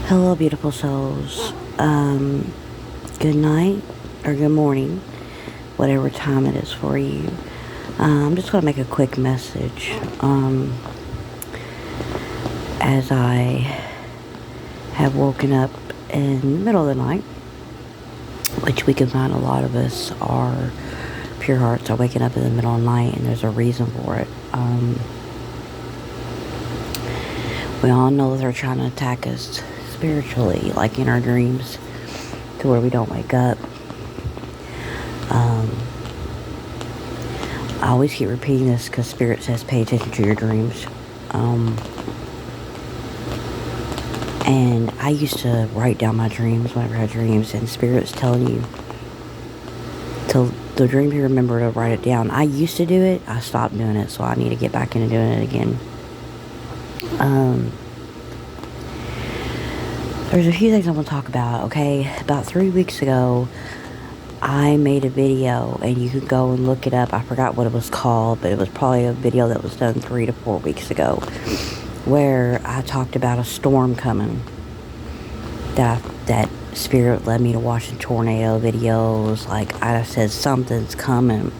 Hello, beautiful souls. Good night or good morning, whatever time it is for you. I'm just going to make a quick message. As I have woken up in the middle of the night, which we can find a lot of us are pure hearts are waking up in the middle of the night, and there's a reason for it. We all know they're trying to attack us spiritually, like in our dreams, to where we don't wake up. I always keep repeating this because Spirit says pay attention to your dreams. And I used to write down my dreams whenever I had dreams, and Spirit's telling you till the dream you remember to write it down. I used to do it. I stopped doing it, so I need to get back into doing it again. There's a few things I want to talk about, okay? About 3 weeks ago, I made a video, and you can go and look it up. I forgot what it was called, but it was probably a video that was done 3 to 4 weeks ago, where I talked about a storm coming. That Spirit led me to watching tornado videos. Like I said, something's coming.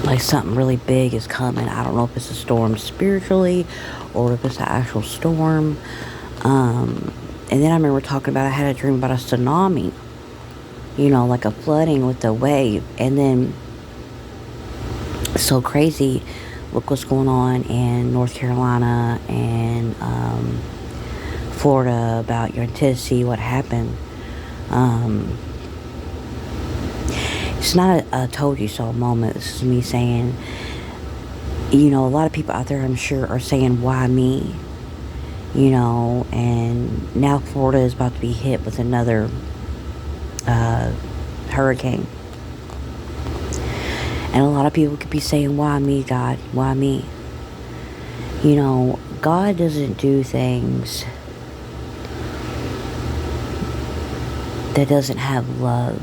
Like something really big is coming. I don't know if it's a storm spiritually or if it's an actual storm. And then I remember talking about I had a dream about a tsunami, like a flooding with a wave. And then, so crazy, look what's going on in North Carolina and Florida about your Tennessee, what happened. It's not a told you so moment. This is me saying, a lot of people out there, I'm sure, are saying, why me? And now Florida is about to be hit with another hurricane. And a lot of people could be saying, why me, God? Why me? God doesn't do things that doesn't have love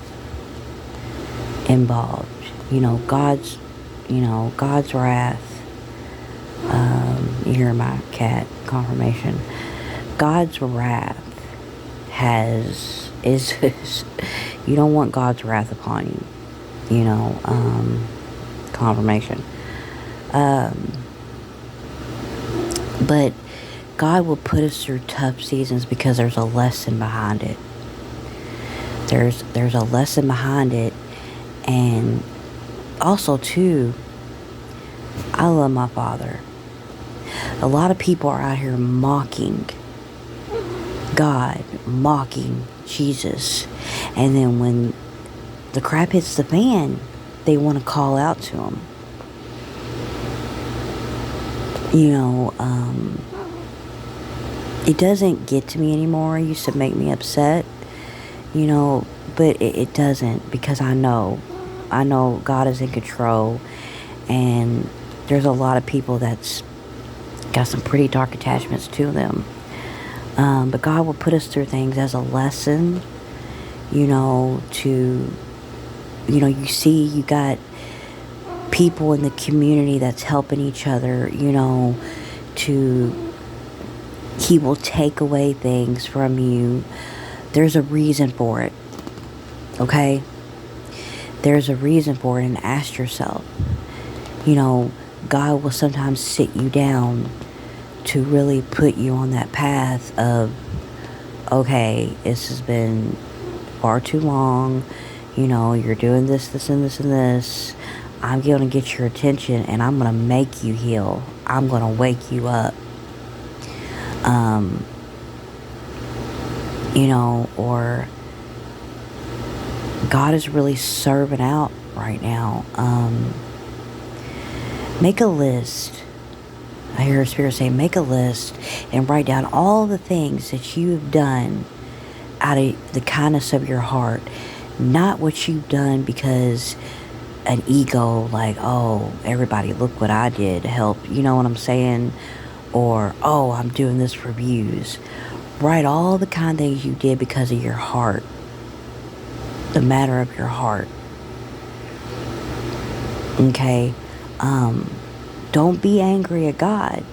involved. God's wrath. You hear my cat confirmation. God's wrath is you don't want God's wrath upon you. Confirmation. But God will put us through tough seasons because there's a lesson behind it. There's a lesson behind it. And also, too, I love my Father. A lot of people are out here mocking God, mocking Jesus. And then when the crap hits the fan, they want to call out to him. It doesn't get to me anymore. It used to make me upset, but it doesn't, because I know God is in control, and there's a lot of people that's got some pretty dark attachments to them. But God will put us through things as a lesson, you see, you got people in the community that's helping each other, He will take away things from you. There's a reason for it, okay? There's a reason for it, and ask yourself, God will sometimes sit you down to really put you on that path of, okay, this has been far too long, you're doing this, and this. I'm going to get your attention, and I'm going to make you heal. I'm going to wake you up. Or God is really serving out right now. Make a list. I hear a Spirit say, make a list and write down all the things that you have done out of the kindness of your heart. Not what you've done because an ego, like, oh, everybody, look what I did to help. You know what I'm saying? Or, oh, I'm doing this for views. Write all the kind of things you did because of your heart. The matter of your heart. Okay? Don't be angry at God.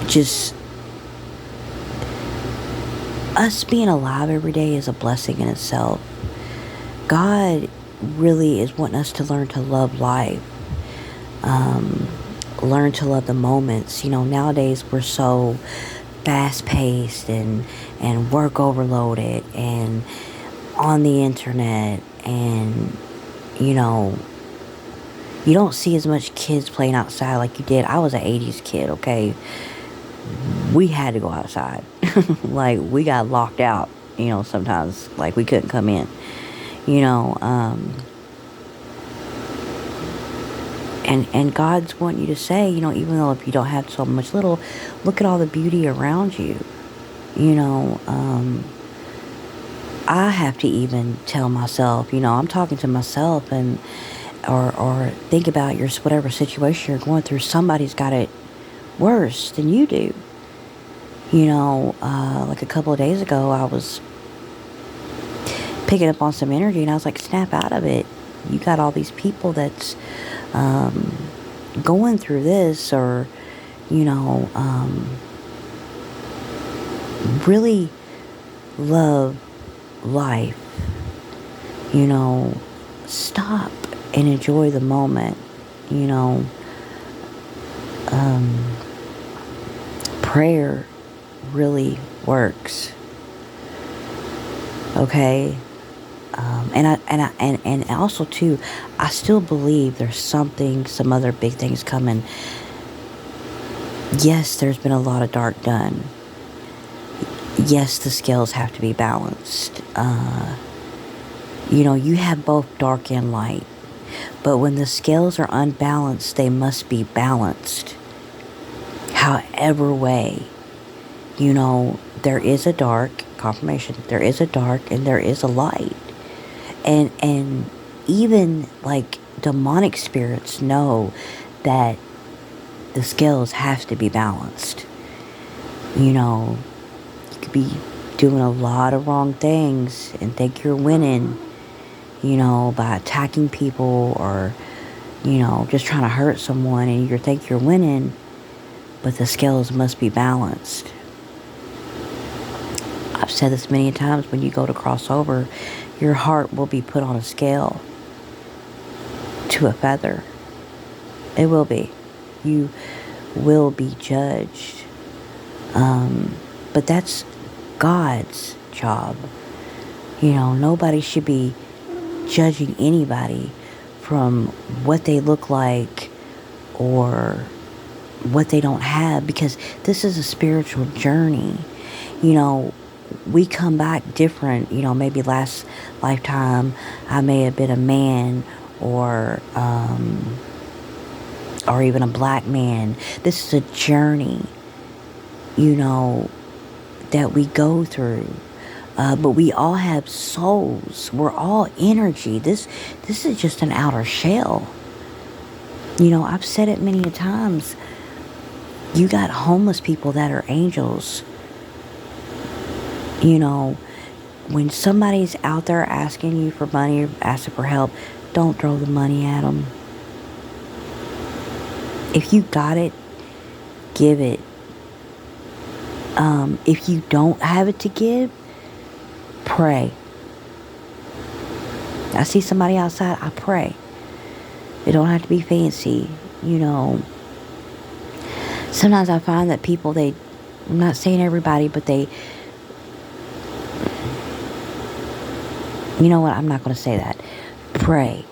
just us being alive every day is a blessing in itself. God really is wanting us to learn to love life, learn to love the moments. Nowadays we're so fast paced and work overloaded and on the internet, and you know you don't see as much kids playing outside like you did. I was an 80s kid, okay? We had to go outside. Like, we got locked out, sometimes. Like, we couldn't come in, you know. And God's wanting you to say, even though if you don't have so much little, look at all the beauty around you. I have to even tell myself, I'm talking to myself, and or think about your whatever situation you're going through. Somebody's got it worse than you do. Like a couple of days ago, I was picking up on some energy, and I was like, snap out of it. You got all these people that's going through this, or really love life. Stop and enjoy the moment. Prayer really works. Okay. And also too, I still believe there's some other big things coming. Yes, there's been a lot of dark done. Yes, the scales have to be balanced. You have both dark and light. But when the scales are unbalanced, they must be balanced. However way, there is a dark, confirmation, there is a dark and there is a light. And even like demonic spirits know that the scales have to be balanced. You could be doing a lot of wrong things and think you're winning, by attacking people or, just trying to hurt someone, and you think you're winning, but the scales must be balanced. I've said this many times, when you go to cross over, your heart will be put on a scale to a feather. It will be. You will be judged. But that's God's job. Nobody should be judging anybody from what they look like or what they don't have, because this is a spiritual journey. We come back different. Maybe last lifetime I may have been a man, or even a black man. This is a journey, that we go through. But we all have souls. We're all energy. This is just an outer shell. I've said it many a times. You got homeless people that are angels. When somebody's out there asking you for money or asking for help, don't throw the money at them. If you got it, give it. If you don't have it to give, pray. I see somebody outside, I pray. It don't have to be fancy, Sometimes I find that people, I'm not saying everybody, but you know what, I'm not going to say that. Pray.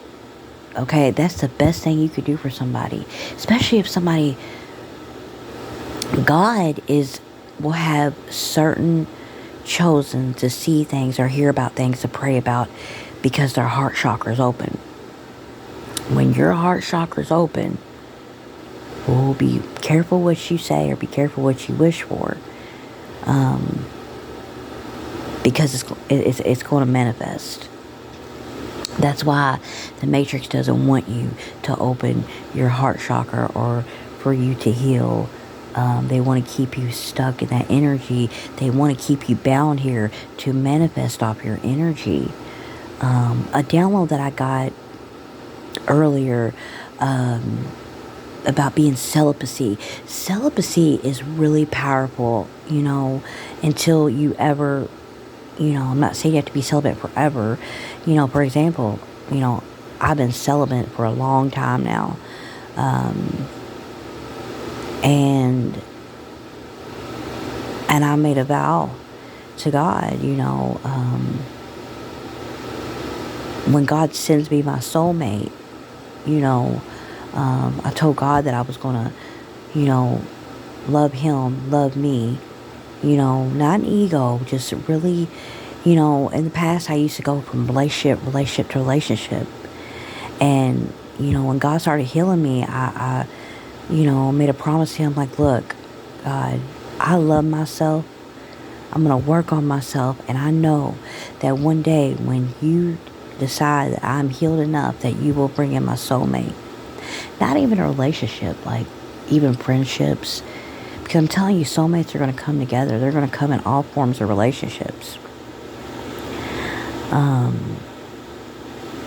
Okay, that's the best thing you could do for somebody. Especially if somebody, God will have certain chosen to see things or hear about things to pray about, because their heart chakra is open. When your heart chakra is open, be careful what you say or be careful what you wish for, because it's going to manifest. That's why the Matrix doesn't want you to open your heart chakra or for you to heal. They want to keep you stuck in that energy. They want to keep you bound here to manifest off your energy. A download that I got earlier, about being celibacy. Celibacy is really powerful, until you ever, I'm not saying you have to be celibate forever. For example, I've been celibate for a long time now. And I made a vow to God, when God sends me my soulmate, I told God that I was going to, love him, love me, not an ego, just really, in the past I used to go from relationship to relationship. And, when God started healing me, I made a promise to him, like, look, God, I love myself. I'm going to work on myself. And I know that one day when you decide that I'm healed enough, that you will bring in my soulmate. Not even a relationship, like even friendships. Because I'm telling you, soulmates are going to come together. They're going to come in all forms of relationships.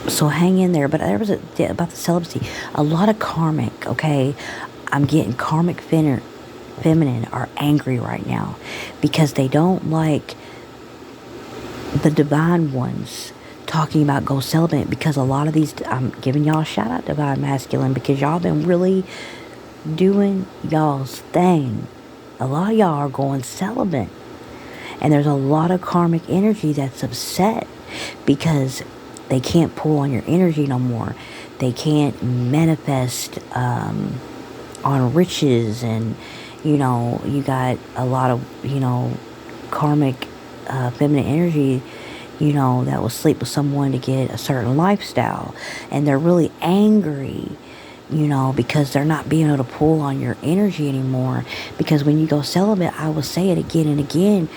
So hang in there. But there was about the celibacy. A lot of karmic, okay? I'm getting karmic feminine are angry right now because they don't like the divine ones talking about go celibate, because a lot of these, I'm giving y'all a shout out, divine masculine, because y'all been really doing y'all's thing. A lot of y'all are going celibate, and there's a lot of karmic energy that's upset because they can't pull on your energy no more. They can't manifest on riches, and you got a lot of karmic feminine energy that will sleep with someone to get a certain lifestyle. And they're really angry, because they're not being able to pull on your energy anymore. Because when you go celibate, I will say it again and again,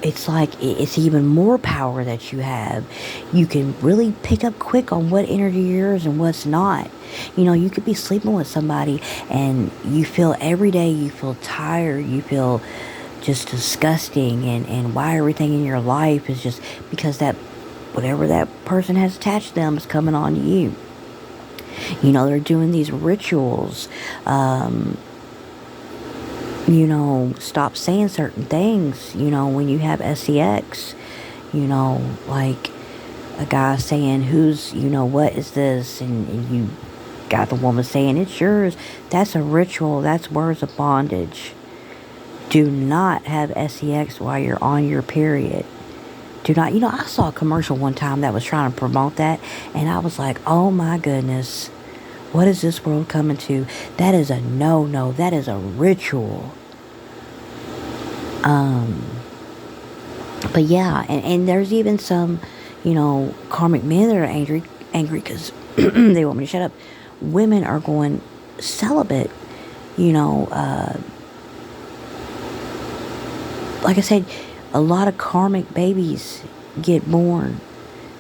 it's like it's even more power that you have. You can really pick up quick on what energy is yours and what's not. You could be sleeping with somebody and you feel every day, you feel tired, you feel just disgusting, and why everything in your life is just because that whatever that person has attached to them is coming on you. They're doing these rituals. Stop saying certain things, when you have sex, like a guy saying, who's, what is this? And you got the woman saying, it's yours. That's a ritual. That's words of bondage. Do not have sex while you're on your period. Do not, I saw a commercial one time that was trying to promote that, and I was like, oh my goodness, what is this world coming to? That is a no. That is a ritual. But yeah, and there's even some, karmic men that are angry because they want me to shut up. Women are going celibate, like I said, a lot of karmic babies get born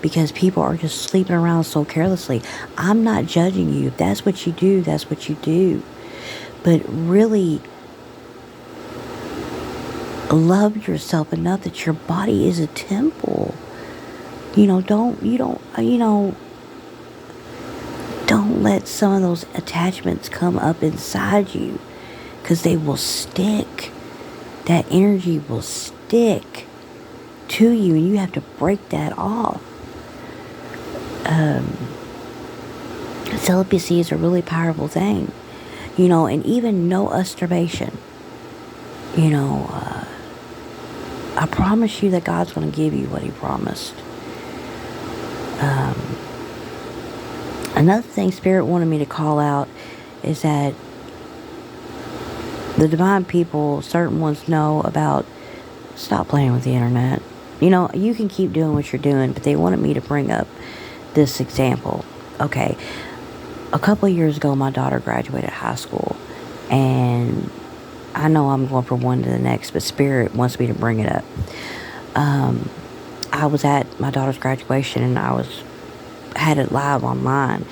because people are just sleeping around so carelessly. I'm not judging you. If that's what you do, that's what you do. But really, love yourself enough that your body is a temple. Don't let some of those attachments come up inside you, because they will stick. That energy will stick to you, and you have to break that off. Celibacy is a really powerful thing, and even no masturbation. I promise you that God's going to give you what He promised. Another thing Spirit wanted me to call out is that the divine people, certain ones know about, stop playing with the internet. You can keep doing what you're doing, but they wanted me to bring up this example. Okay, a couple of years ago, my daughter graduated high school, and I know I'm going from one to the next, but Spirit wants me to bring it up. I was at my daughter's graduation, and had it live online,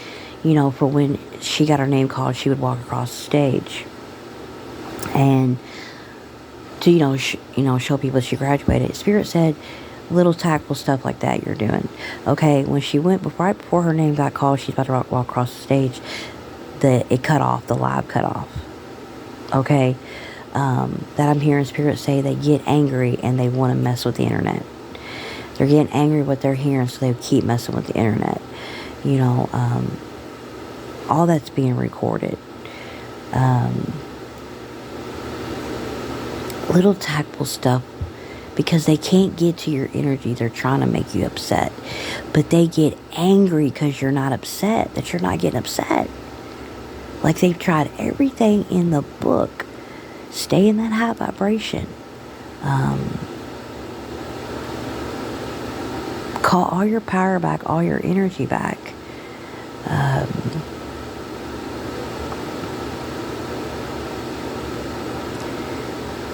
for when she got her name called, she would walk across the stage. And to, show people she graduated. Spirit said, little tactful stuff like that you're doing. Okay, when she went, right before her name got called, she's about to walk across the stage, it cut off, the live cut off. Okay? That I'm hearing Spirit say they get angry and they want to mess with the internet. They're getting angry what they're hearing, so they keep messing with the internet. You know, all that's being recorded. Little tactful stuff, because they can't get to your energy. They're trying to make you upset. But they get angry because you're not upset, that you're not getting upset. Like they've tried everything in the book. Stay in that high vibration. Call all your power back, all your energy back.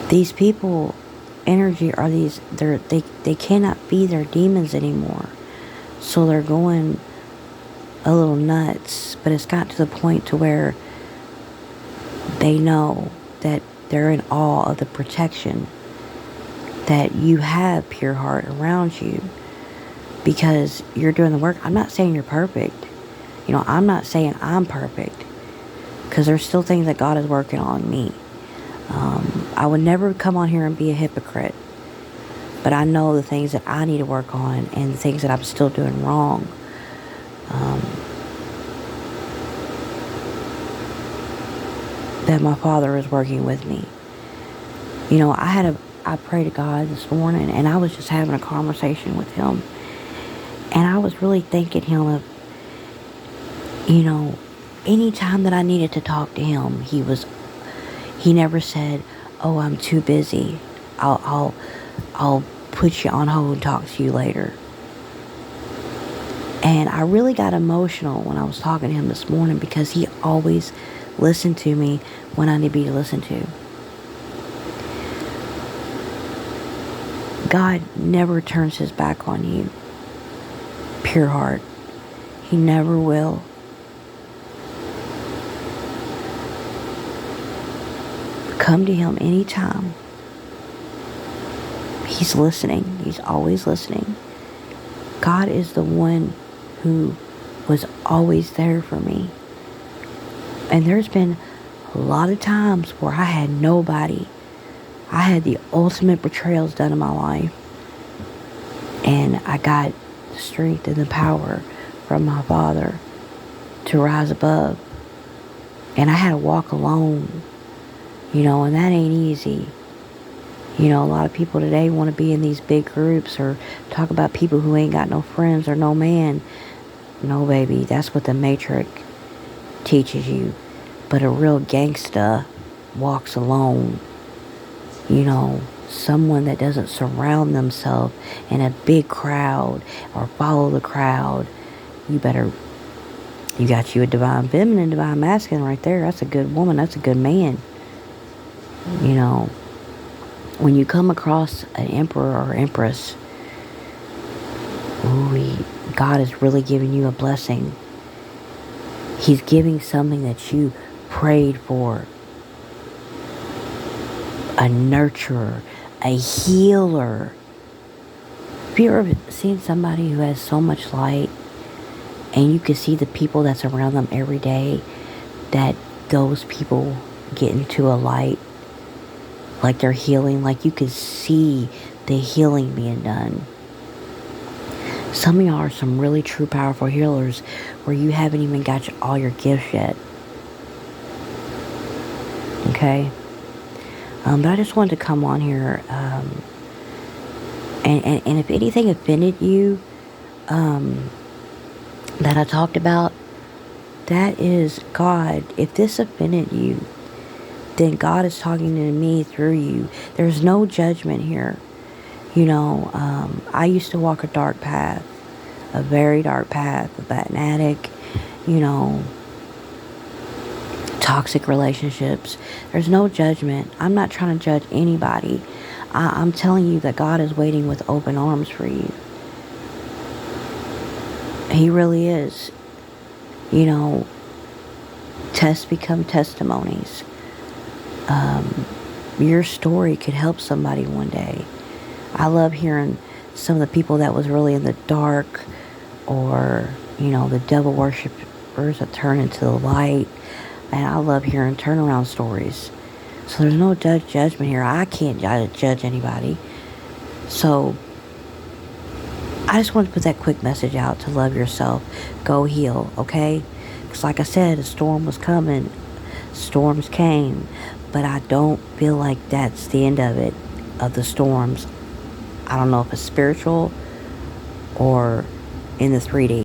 These people, energy are these, they cannot be their demons anymore. So they're going a little nuts, but it's got to the point to where they know that they're in awe of the protection that you have, pure heart, around you, because you're doing the work. I'm not saying you're perfect. You know, I'm not saying I'm perfect, because there's still things that God is working on me. I would never come on here and be a hypocrite, but I know the things that I need to work on and the things that I'm still doing wrong. That my Father is working with me. You know, I prayed to God this morning, and I was just having a conversation with Him, and I was really thanking Him of, you know, any time that I needed to talk to Him, He never said, "Oh, I'm too busy. I'll put you on hold and talk to you later." And I really got emotional when I was talking to Him this morning, because He always listened to me when I need to be listened to. God never turns His back on you. Pure heart. He never will. Come to Him anytime. He's listening. He's always listening. God is the one who was always there for me. And there's been a lot of times where I had nobody. I had the ultimate betrayals done in my life. And I got the strength and the power from my Father to rise above. And I had to walk alone. You know, and that ain't easy. You know, a lot of people today want to be in these big groups or talk about people who ain't got no friends or no man. No, baby, that's what the Matrix teaches you. But a real gangsta walks alone. You know, someone that doesn't surround themselves in a big crowd or follow the crowd. You got you a divine feminine, divine masculine right there. That's a good woman. That's a good man. You know, when you come across an emperor or empress, God is really giving you a blessing. He's giving something that you prayed for. A nurturer, a healer. Have you ever seen somebody who has so much light, and you can see the people that's around them every day, that those people get into a light, like they're healing, like you can see the healing being done. Some of y'all are some really true powerful healers where you haven't even got all your gifts yet. Okay? But I just wanted to come on here, and if anything offended you that I talked about, that is God. If this offended you, then God is talking to me through you. There's no judgment here. You know, I used to walk a dark path, a very dark path, a bad addict, you know, toxic relationships. There's no judgment. I'm not trying to judge anybody. I'm telling you that God is waiting with open arms for you. He really is. You know, tests become testimonies. Your story could help somebody one day. I love hearing some of the people that was really in the dark, or, you know, the devil worship that turn into the light. And I love hearing turnaround stories. So there's no judgment here. I can't judge anybody. So I just want to put that quick message out to love yourself. Go heal, okay? Because like I said, a storm was coming. Storms came. But I don't feel like that's the end of it, of the storms. I don't know if it's spiritual or in the 3D.